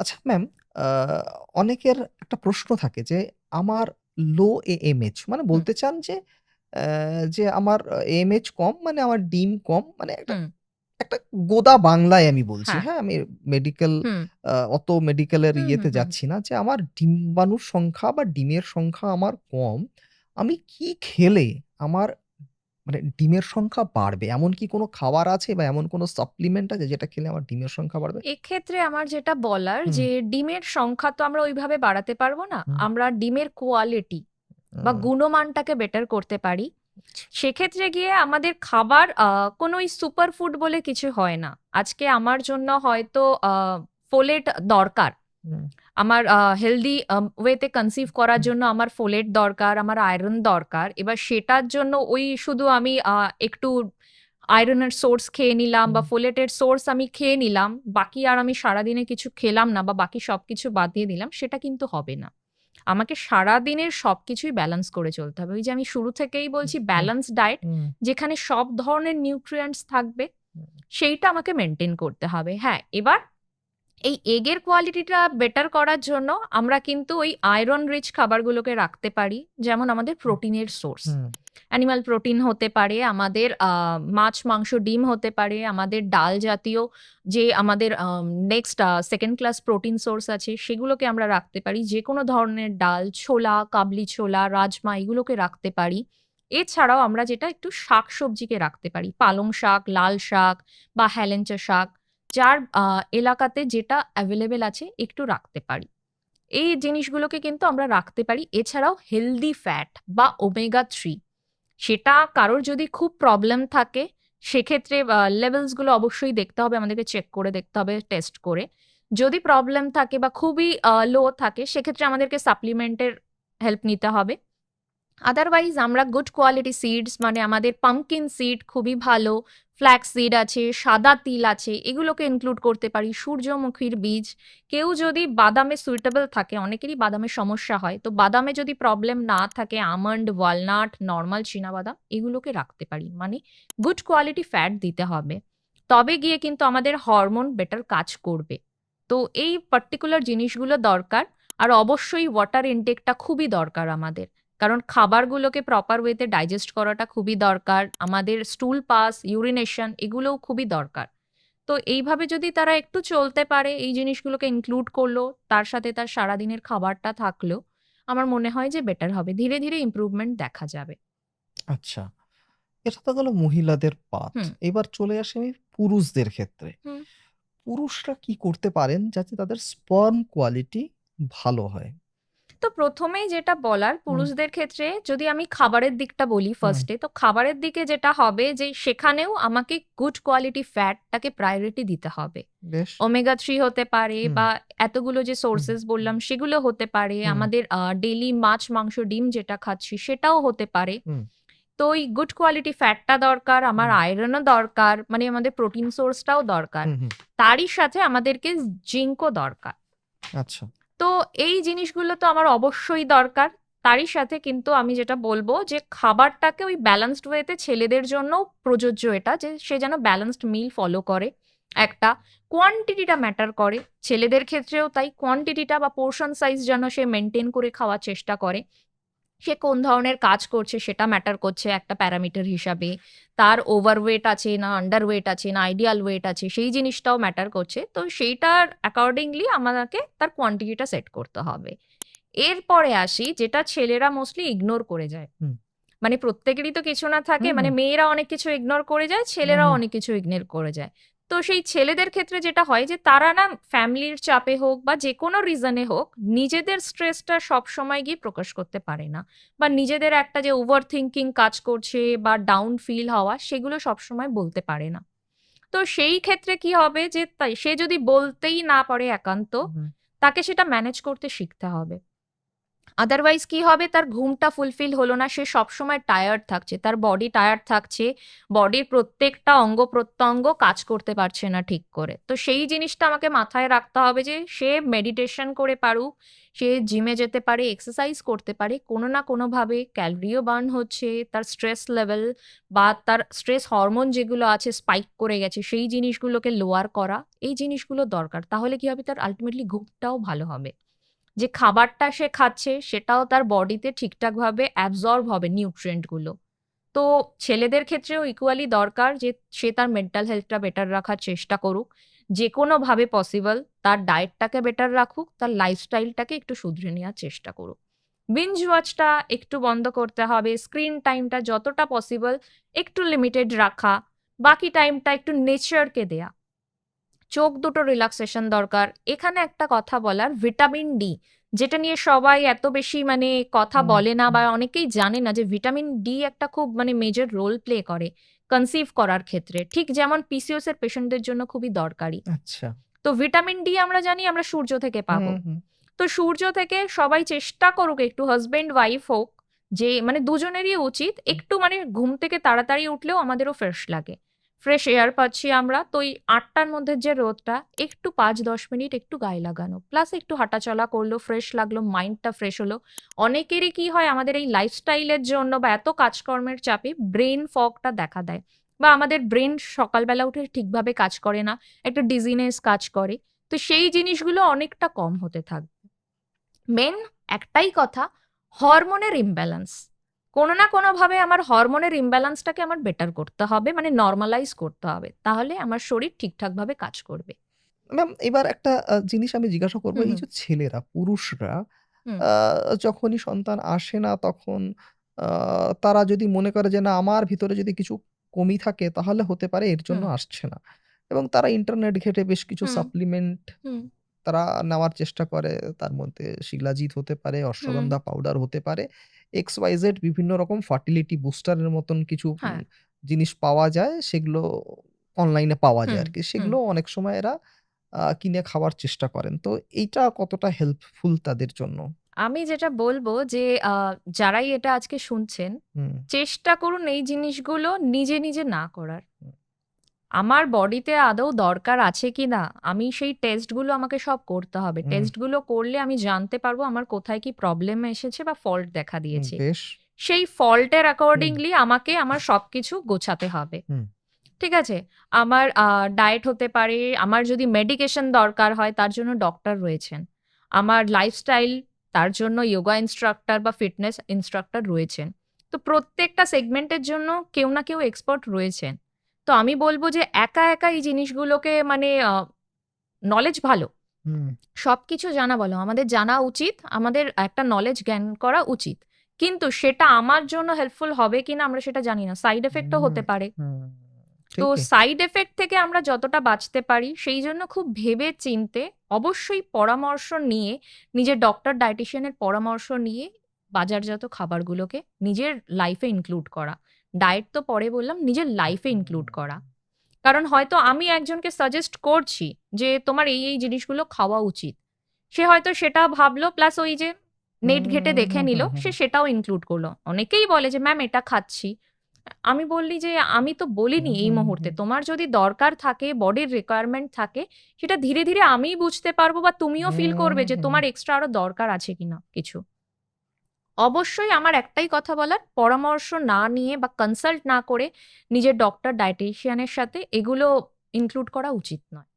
আচ্ছা ম্যাম, আ অনেকের একটা প্রশ্ন থাকে যে আমার লো AMH মানে হুম, বলতে চান যে আমার AMH কম মানে আমার ডিম কম মানে একটা হুম, একটা গোদা বাংলায় আমি বলছি, হ্যাঁ, হ্যাঁ? আমি মেডিকেল হুম, অত মেডিকেলের হুম, হুম, ইয়েতে হুম। যাচ্ছি না যে আমার ডিম্বাণুর সংখ্যা বা ডিমের সংখ্যা আমার কম। আমি কি খেলে আমার মানে ডিমের সংখ্যা বাড়বে? এমন কি কোনো খাবার আছে বা এমন কোনো সাপ্লিমেন্ট আছে যেটা খেলে আমার ডিমের সংখ্যা বাড়বে? এক্ষেত্রে আমার যেটা বলার হুম, যে ডিমের সংখ্যা তো আমরা ওইভাবে বাড়াতে পারবো না। হুম, আমরা ডিমের কোয়ালিটি বা হুম, গুণমানটাকে বেটার করতে পারি। আচ্ছা, সেক্ষেত্রে গিয়ে আমাদের খাবার কোনো ওই সুপার ফুড বলে কিছু হয় না। আজকে আমার জন্য হয়তো ফোলেট দরকার। হুম, আমার হেলদি ওয়েতে কনসিভ করার জন্য আমার ফোলেট দরকার, আমার আয়রন দরকার। এবার সেটার জন্য ওই শুধু আমি একটু আয়রনের সোর্স খেয়ে নিলাম হুম, বা ফোলেটের সোর্স আমি খেয়ে নিলাম। বাকি আর আমি সারাদিনে কিছু খেলাম না বা বাকি সবকিছু বাদ দিয়ে দিলাম, সেটা কিন্তু হবে না। আমাকে সারাদিনের সবকিছুই ব্যালেন্স করে চলতে হবে। ওই যে আমি শুরু থেকেই বলছি হুম, ব্যালেন্স ডায়েট, হুম, যেখানে সব ধরনের নিউট্রিয়েন্টস থাকবে, হুম, সেইটা আমাকে মেইনটেইন করতে হবে। হ্যাঁ, এবার এই এগের কোয়ালিটিটা বেটার করার জন্য আমরা কিন্তু ওই আয়রন রিচ খাবারগুলোকে রাখতে পারি। যেমন আমাদের প্রোটিনের সোর্স। হুম, অ্যানিমাল প্রোটিন হতে পারে, আমাদের মাছ, মাংস, ডিম হতে পারে, আমাদের ডাল জাতীয় যে আমাদের next second class protein source আছে সেগুলোকে আমরা রাখতে পারি। যেকোনো ধরনের ডাল, ছোলা, কাবলি ছোলা, রাজমা এগুলোকে রাখতে পারি। এছাড়াও আমরা যেটা একটু শাকসবজিকে রাখতে পারি। পালং শাক, লাল শাক বা হেলেঞ্চা শাক, যার এলাকাতে যেটা অ্যাভেলেবেল আছে একটু রাখতে পারি। এই জিনিসগুলোকে কিন্তু আমরা রাখতে পারি। এছাড়াও হেলদি ফ্যাট বা ওমেগা 3, সেটা কারোর যদি খুব প্রবলেম থাকে সেক্ষেত্রে লেভেলস গুলো অবশ্যই দেখতে হবে, আমাদেরকে চেক করে দেখতে হবে টেস্ট করে। যদি প্রবলেম থাকে বা খুবই লো থাকে সেক্ষেত্রে আমাদেরকে সাপ্লিমেন্টের হেল্প নিতে হবে। আদারওয়াইজ আমরা গুড কোয়ালিটি সিডস মানে আমাদের পাম্পকিন সিড খুবই ভালো, ফ্ল্যাক্স সিড আছে, সাদা তিল আছে, এগুলোকে ইনক্লুড করতে পারি, সূর্যমুখীর বীজ। কেউ যদি বাদামে সুইটেবল থাকে, অনেকেরই বাদামের সমস্যা হয়, তো বাদামে যদি প্রবলেম না থাকে আমন্ড, ওয়ালনাট, নর্মাল বাদাম এগুলোকে রাখতে পারি। মানে গুড কোয়ালিটি ফ্যাট দিতে হবে, তবে গিয়ে কিন্তু আমাদের হরমোন বেটার কাজ করবে। তো এই পার্টিকুলার জিনিসগুলো দরকার। আর অবশ্যই ওয়াটার ইনটেকটা খুবই দরকার আমাদের, কারণ খাবারগুলোকে প্রপার ওয়েতে ডাইজেস্ট করাটা খুবই দরকার। আমাদের স্টুল পাস, ইউরিনেশন এগুলোও খুবই দরকার। তো এইভাবে যদি তারা একটু চলতে পারে, এই জিনিসগুলোকে ইনক্লুড করলো, তার সাথে তার সারাদিনের খাবারটা থাকলো, আমার মনে হয় যে বেটার হবে। ধীরে ধীরে ইমপ্রুভমেন্ট দেখা যাবে। আচ্ছা। এটা তো গেল মহিলাদের পার্ট। হুম, এবার চলে আসি আমি পুরুষদের ক্ষেত্রে। হুম। পুরুষরা কি করতে পারেন যাতে তাদের স্পার্ম কোয়ালিটি ভালো হয়? তো প্রথমেই যেটা বলার হুম, পুরুষদের ক্ষেত্রে, যদি আমি খাবারের দিকটা বলি হুম, ফার্স্টে, তো খাবারের দিকে যেটা হবে যে সেখানেও আমাকে গুড কোয়ালিটি ফ্যাটটাকে প্রায়োরিটি দিতে হবে। বেশ। ওমেগা 3 হতে পারে হুম, বা এতগুলো যে হুম, সোর্সেস বললাম সেগুলো হতে পারে। হুম, আমাদের ডেইলি মাছ, মাংস, ডিম যেটা খাচ্ছি সেটাও হতে পারে। হুম, তো ওই গুড কোয়ালিটি ফ্যাটটা দরকার, আমার হুম, আয়রনও দরকার, মানে আমাদের প্রোটিন সোর্সটাও দরকার। হুম, হুম। তারই সাথে আমাদেরকে জিঙ্কও দরকার। আচ্ছা। তো এই জিনিসগুলো তো আমার অবশ্যই দরকার। তারই সাথে কিন্তু আমি যেটা বলব যে খাবারটাকে ওই ব্যালেন্সড ওয়েতে ছেলেদের জন্যও প্রযোজ্য এটা, যে সে যেন ব্যালেন্সড মিল ফলো করে। একটা কোয়ান্টিটিটা ম্যাটার করে। ছেলেদের ক্ষেত্রেও তাই, কোয়ান্টিটিটা বা পোর্শন সাইজ যেন সে মেইনটেইন করে খাওয়ার চেষ্টা করে। সে কোন ধরনের কাজ করছে সেটা ম্যাটার করছে একটা প্যারামিটার হিসাবে। তার ওভারওয়েট আছে না আন্ডারওয়েট আছে না আইডিয়াল ওয়েট আছে সেই জিনিসটাও ম্যাটার করছে। তো সেইটার অ্যাকর্ডিংলি আমাদেরকে তার কোয়ান্টিটিটা সেট করতে হবে। এরপরে আসি যেটা ছেলেরা মোস্টলি ইগনোর করে যায়। হুম, মানে প্রত্যেকেরই তো কিছু না থাকে, হুম, মানে মেয়েরা অনেক কিছু ইগনোর করে যায়, হুম, ছেলেরাও হুম, অনেক কিছু ইগনোর করে যায়। তো সেই ছেলেদের ক্ষেত্রে যেটা হয় যে তারা না ফ্যামিলির চাপে হোক বা যে কোনো রিজনে হোক নিজেদের স্ট্রেসটা সব সময় গিয়ে প্রকাশ করতে পারে না, বা নিজেদের একটা যে ওভার থিঙ্কিং কাজ করছে বা ডাউন ফিল হওয়া সেগুলো সব সময় বলতে পারে না। তো সেই ক্ষেত্রে কি হবে যে তাই সে যদি বলতেই না পারে একান্ত, হুম, তাকে সেটা ম্যানেজ করতে শিখতে হবে। আদারওয়াইজ কি হবে, তার ঘুমটা ফুলফিল হলো না, সে সবসময় টায়ার্ড থাকছে, তার বডি টায়ার্ড থাকছে, বডির প্রত্যেকটা অঙ্গ প্রত্যঙ্গ কাজ করতে পারছে না ঠিক করে। তো সেই জিনিসটা আমাকে মাথায় রাখতে হবে যে সে মেডিটেশন করে পারুক, সে জিমে যেতে পারে, এক্সারসাইজ করতে পারে, কোনো না কোনোভাবে ক্যালোরিও বার্ন হচ্ছে, তার স্ট্রেস লেভেল বা তার স্ট্রেস হরমোন যেগুলো আছে স্পাইক করে গেছে সেই জিনিসগুলোকে লোয়ার করা, এই জিনিসগুলো দরকার। তাহলে কি হবে, তার আলটিমেটলি ঘুমটাও ভালো হবে, যে খাবারটা সে খাচ্ছে সেটাও তার বডিতে ঠিকঠাকভাবে অ্যাবজর্ব হবে নিউট্রিয়েন্ট গুলো। তো ছেলেদের ক্ষেত্রেও ইকুয়ালি দরকার যে সে তার মেন্টাল হেলথটা বেটার রাখার চেষ্টা করুক, যে কোনোভাবে পসিবল তার ডায়েটটাকে বেটার রাখুক, তার লাইফস্টাইলটাকে একটু শুধরে নেওয়ার চেষ্টা করুক। বিঞ্জ ওয়াচটা একটু বন্ধ করতে হবে, স্ক্রিন টাইমটা যতটা পসিবল একটু লিমিটেড রাখা, বাকি টাইমটা একটু নেচারকে দেয়া, চোখ দুটো রিল্যাক্সেশন দরকার। এখানে একটা কথা বলার, ভিটামিন ডি যেটা নিয়ে সবাই এত বেশি মানে কথা হুম, বলে না হুম। বা অনেকেই জানে না, যে ভিটামিন ডি একটা খুব মানে মেজর রোল প্লে করে কনসিভ করার ক্ষেত্রে, ঠিক যেমন পিসিওএস এর পেশেন্টদের জন্য খুবই দরকারি। আচ্ছা। তো ভিটামিন ডি আমরা জানি আমরা সূর্য থেকে হুম, পাবো। হুম। তো সূর্য থেকে সবাই চেষ্টা করুক, একটু হাজবেন্ড ওয়াইফ হোক, যে মানে দুজনেরই উচিত একটু মানে ঘুম থেকে তাড়াতাড়ি উঠলেও আমাদেরও ফ্রেশ লাগে, ফ্রেশ এয়ার পাচ্ছি আমরা, তো ওই ৮টার মধ্যে যে রোদটা একটু ৫-১০ মিনিট একটু গায়ে লাগানো, প্লাস একটু হাঁটাচলা করলো, ফ্রেশ লাগলো, মাইন্ডটা ফ্রেশ হলো। অনেকেরই কি হয়, আমাদের এই লাইফস্টাইলের জন্য বা এত কাজকর্মের চাপে ব্রেন ফগটা দেখা দেয়, বা আমাদের ব্রেন সকালবেলা উঠে ঠিকভাবে কাজ করে না, একটা ডিজিনেস কাজ করে। তো সেই জিনিসগুলো অনেকটা কম হতে থাকবে। মেন একটাই কথা, হরমোনের ইমব্যালেন্স, কোনো না কোনোভাবে আমার হরমোনের ইমব্যালেন্সটাকে আমার বেটার করতে হবে, মানে নর্মালাইজ করতে হবে, তাহলে আমার শরীর ঠিকঠাকভাবে কাজ করবে। ম্যাম এবার একটা জিনিস আমি জিজ্ঞাসা করব, হুম এই হুম যে ছেলেরা, পুরুষরা হুম আ যখনই সন্তান আসে না তখন আ তারা যদি মনে করে যে না আমার ভিতরে যদি কিছু কমি থাকে তাহলে হতে পারে এর জন্য হুম আসছে না। এবং তারা ইন্টারনেট ঘেঁটে বেশ কিছু হুম সাপ্লিমেন্ট হুম তারা নেওয়ার চেষ্টা করে। তার মধ্যে শিলাজিৎ হতে পারে, হুম অশ্বগন্ধা পাউডার হতে পারে। XYZ বিভিন্ন রকম ফার্টিলিটি বুস্টার এর মতন কিছু হ্যাঁ জিনিস পাওয়া যায়। সেগুলো অনলাইনে পাওয়া যায় হুম আরকি। হুম সেগুলো অনেক সময় এরা কিনে খাওয়ার চেষ্টা করেন। তো এইটা কতটা হেল্পফুল তাদের জন্য? আমি যেটা বলবো যে যারাই এটা আজকে শুনছেন, হুম, চেষ্টা করুন এই জিনিসগুলো নিজে নিজে না করার। হুম, আমার বডিতে আদৌ দরকার আছে কিনা, আমি সেই টেস্টগুলো আমাকে সব করতে হবে। হুম, টেস্টগুলো করলে আমি জানতে পারবো আমার কোথায় কি প্রবলেম এসেছে বা ফল্ট দেখা হুম, দিয়েছে। বেশ। সেই ফল্টের হুম, অ্যাকর্ডিংলি আমাকে আমার সবকিছু গোছাতে হবে। হুম, ঠিক আছে? আমার ডায়েট হতে পারে, আমার যদি মেডিকেশন দরকার হয় তার জন্য ডক্টর রয়েছেন। আমার লাইফস্টাইল, তার জন্য যোগা ইন্সট্রাক্টর বা ফিটনেস ইন্সট্রাক্টর রয়েছেন। তো প্রত্যেকটা সেগমেন্টের জন্য কেউ না কেউ এক্সপার্ট রয়েছেন। তো আমি বলব যে একা একা এই জিনিসগুলোকে মানে নলেজ ভালো, হুম, সবকিছু জানা ভালো। আমাদের জানা উচিত, আমাদের একটা নলেজ জ্ঞান করা উচিত। কিন্তু সেটা আমার জন্য হেল্পফুল হবে কিনা আমরা সেটা জানি না। সাইড এফেক্টও হুম, হতে পারে। হুম, তো ঠিকই। সাইড এফেক্ট থেকে আমরা যতটা বাঁচতে পারি সেই জন্য খুব ভেবে চিন্তে অবশ্যই পরামর্শ নিয়ে, নিজের ডক্টর ডায়েটিশিয়ানের পরামর্শ নিয়ে বাজারজাত খাবারগুলোকে নিজের লাইফে ইনক্লুড করা। ডায়েট তো পরে বললাম, নিজের লাইফে ইনক্লুড করা। কারণ হয়তো আমি একজনকে সাজেস্ট করছি যে তোমার এই জিনিসগুলো খাওয়া উচিত, সে হয়তো সেটা ভাবলো, প্লাস ওই যে নেট ঘেটে হুম, দেখে হুম, নিল, হুম, হুম, সে সেটাও ইনক্লুড করলো। অনেকেই বলে যে ম্যাম এটা খাচ্ছি। আমি বললি যে আমি তো বলিনি হুম, এই হুম, মুহূর্তে, হুম, তোমার যদি দরকার থাকে, বডির রিকোয়ারমেন্ট থাকে, সেটা ধীরে ধীরে আমিই বুঝতে পারবো বা তুমিও ফিল করবে হুম, যে হুম। তোমার এক্সট্রা আরো দরকার আছে কিনা কিছু। অবশ্যই আমার একটাই কথা বলার, পরামর্শ না নিয়ে বা কনসাল্ট না করে নিজের ডক্টর ডায়েটিশিয়ানের সাথে এগুলো ইনক্লুড করা উচিত নয়।